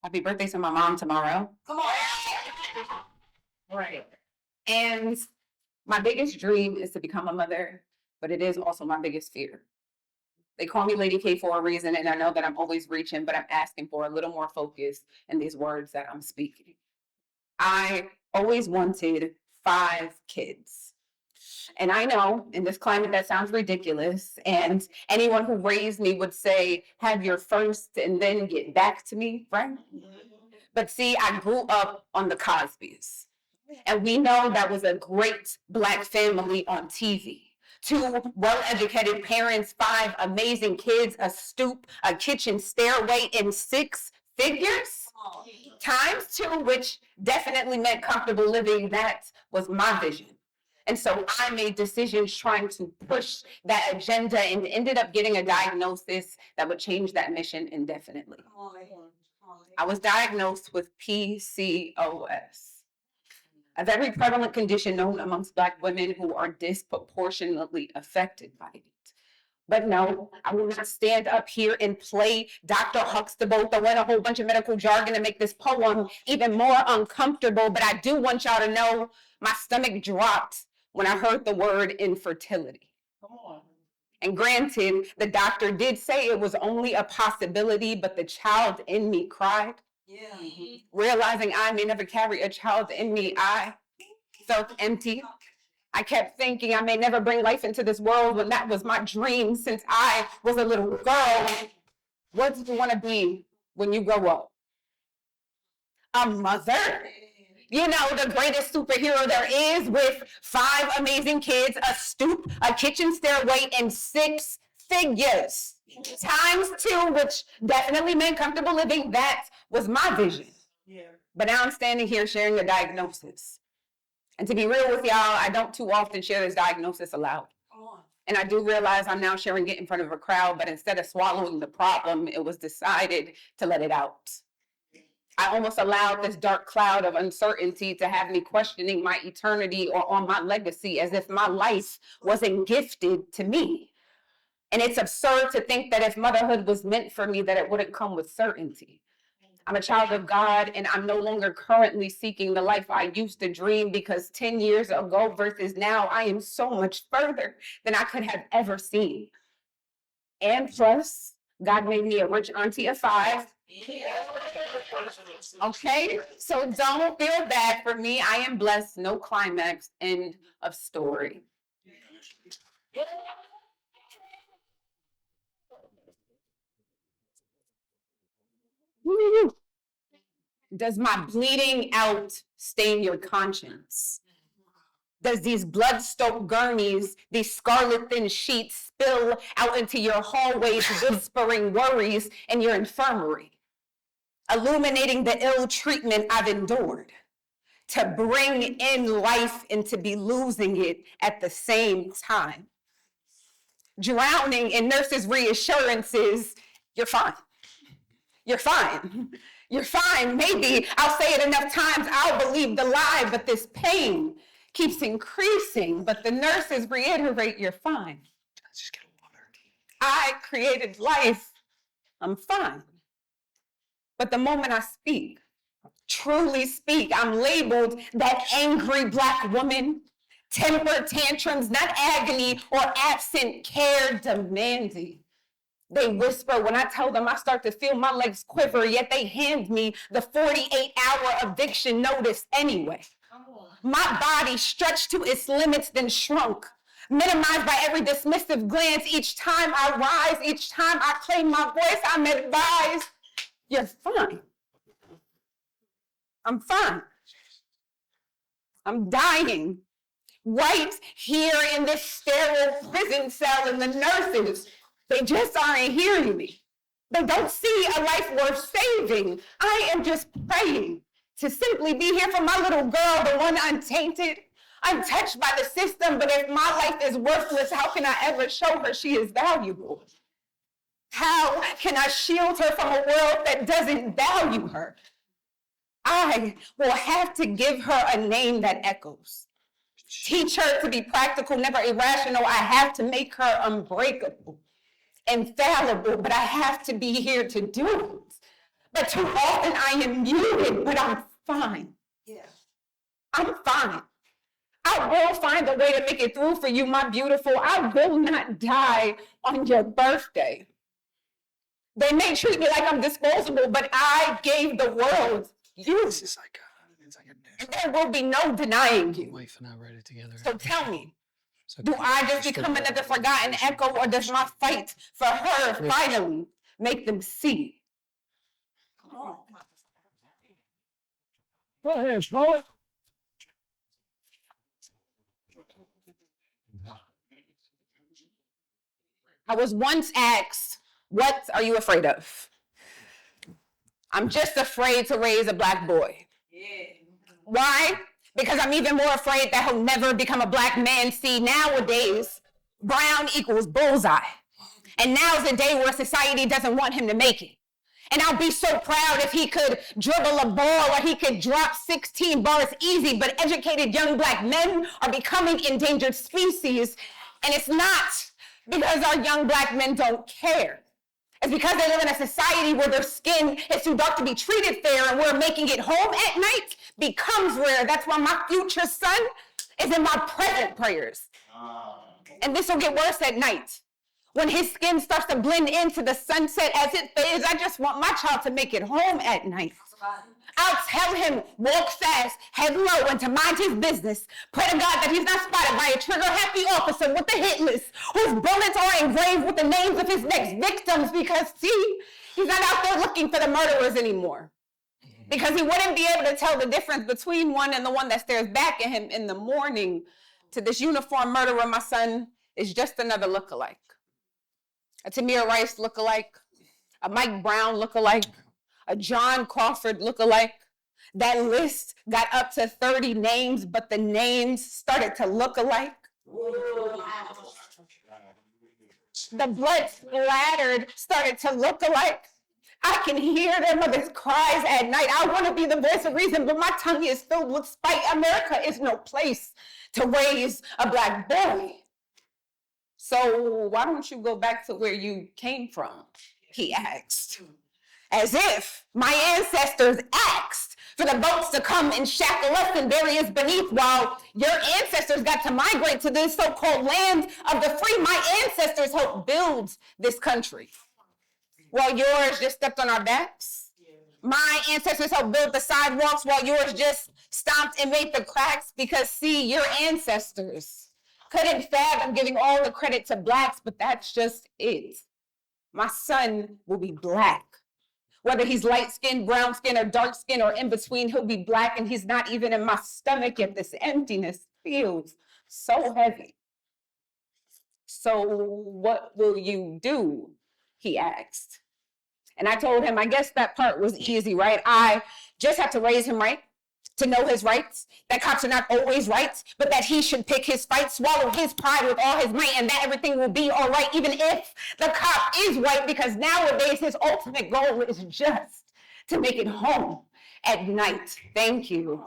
Happy birthday to my mom tomorrow. Come on. Right. And my biggest dream is to become a mother, but it is also my biggest fear. They call me LadyKay for a reason, and I know that I'm always reaching, but I'm asking for a little more focus in these words that I'm speaking. I always wanted 5 kids. And I know in this climate that sounds ridiculous. And anyone who raised me would say, have your first and then get back to me, right? But see, I grew up on the Cosbys. And we know that was a great Black family on TV. 2 well-educated parents, 5 amazing kids, a stoop, a kitchen stairway in 6 figures. Times 2, which definitely meant comfortable living. That was my vision. And so I made decisions trying to push that agenda and ended up getting a diagnosis that would change that mission indefinitely. I was diagnosed with PCOS, a very prevalent condition known amongst Black women who are disproportionately affected by it. But no, I will not stand up here and play Dr. Huxtable, throw in a whole bunch of medical jargon and make this poem even more uncomfortable. But I do want y'all to know my stomach dropped when I heard the word infertility. Come on. And granted, the doctor did say it was only a possibility, but the child in me cried. Yeah. Realizing I may never carry a child in me, I felt empty. I kept thinking I may never bring life into this world when that was my dream since I was a little girl. What do you want to be when you grow up? A mother? You know, the greatest superhero there is, with 5 amazing kids, a stoop, a kitchen stairway, and 6 figures. Times 2, which definitely meant comfortable living. That was my vision. Yeah. But now I'm standing here sharing a diagnosis. And to be real with y'all, I don't too often share this diagnosis aloud. And I do realize I'm now sharing it in front of a crowd, but instead of swallowing the problem, it was decided to let it out. I almost allowed this dark cloud of uncertainty to have me questioning my eternity or on my legacy as if my life wasn't gifted to me. And it's absurd to think that if motherhood was meant for me, that it wouldn't come with certainty. I'm a child of God, and I'm no longer currently seeking the life I used to dream, because 10 years ago versus now, I am so much further than I could have ever seen. And plus, God made me a rich auntie of 5. Okay, so don't feel bad for me. I am blessed, no climax, end of story. Does my bleeding out stain your conscience? Does these blood-soaked gurneys, these scarlet-thin sheets spill out into your hallways, whispering worries in your infirmary, illuminating the ill treatment I've endured, to bring in life and to be losing it at the same time? Drowning in nurses' reassurances, you're fine. You're fine. You're fine. Maybe I'll say it enough times, I'll believe the lie, but this pain keeps increasing. But the nurses reiterate, you're fine. Just get water. I created life. I'm fine. But the moment I speak, truly speak, I'm labeled that angry Black woman, temper tantrums, not agony or absent care demanding. They whisper when I tell them I start to feel my legs quiver, yet they hand me the 48-hour eviction notice anyway. My body stretched to its limits, then shrunk, minimized by every dismissive glance. Each time I rise, each time I claim my voice, I'm advised, you're fine. I'm fine. I'm dying right here in this sterile prison cell, and the nurses, they just aren't hearing me. They don't see a life worth saving. I am just praying to simply be here for my little girl, the one untainted, untouched by the system. But if my life is worthless, how can I ever show her she is valuable? How can I shield her from a world that doesn't value her? I will have to give her a name that echoes. Teach her to be practical, never irrational. I have to make her unbreakable, infallible, but I have to be here to do it. But too often I am muted, but I'm fine. Yeah. I'm fine. I will find a way to make it through for you, my beautiful. I will not die on your birthday. They may treat me like I'm disposable, but I gave the world you. This is like and there will be no denying you. My wife and I write it together. So tell me, do I just become another forgotten echo, or does my fight for her finally make them see? Go ahead, Smollett. I was once asked, what are you afraid of? I'm just afraid to raise a black boy. Yeah. Why? Because I'm even more afraid that he'll never become a black man. See, nowadays, brown equals bullseye. And now's the day where society doesn't want him to make it. And I'll be so proud if he could dribble a ball or he could drop 16 bars easy, but educated young black men are becoming endangered species. And it's not because our young black men don't care. It's because they live in a society where their skin is too dark to be treated fair, and where making it home at night becomes rare. That's why my future son is in my present prayers. And this will get worse at night. When his skin starts to blend into the sunset as it fades, I just want my child to make it home at night. I'll tell him, walk fast, head low, and to mind his business. Pray to God that he's not spotted by a trigger-happy officer with a hit list whose bullets are engraved with the names of his next victims, because, see, he's not out there looking for the murderers anymore. Because he wouldn't be able to tell the difference between one and the one that stares back at him in the morning. To this uniformed murderer, my son is just another lookalike. A Tamir Rice lookalike, a Mike Brown lookalike, a John Crawford lookalike. That list got up to 30 names, but the names started to look alike. The blood splattered started to look alike. I can hear their mother's cries at night. I want to be the voice of reason, but my tongue is filled with spite. America is no place to raise a black boy. So why don't you go back to where you came from? He asked. As if my ancestors asked for the boats to come and shackle us and bury us beneath, while your ancestors got to migrate to this so-called land of the free. My ancestors helped build this country, while yours just stepped on our backs. My ancestors helped build the sidewalks, while yours just stomped and made the cracks. Because, see, your ancestors couldn't fathom giving all the credit to blacks, but that's just it. My son will be black. Whether he's light-skinned, brown-skinned, or dark-skinned, or in between, he'll be black, and he's not even in my stomach yet. This emptiness feels so heavy. So what will you do? He asked. And I told him, I guess that part was easy, right? I just have to raise him right, to know his rights, that cops are not always right, but that he should pick his fight, swallow his pride with all his might, and that everything will be all right, even if the cop is white, because nowadays his ultimate goal is just to make it home at night. Thank you.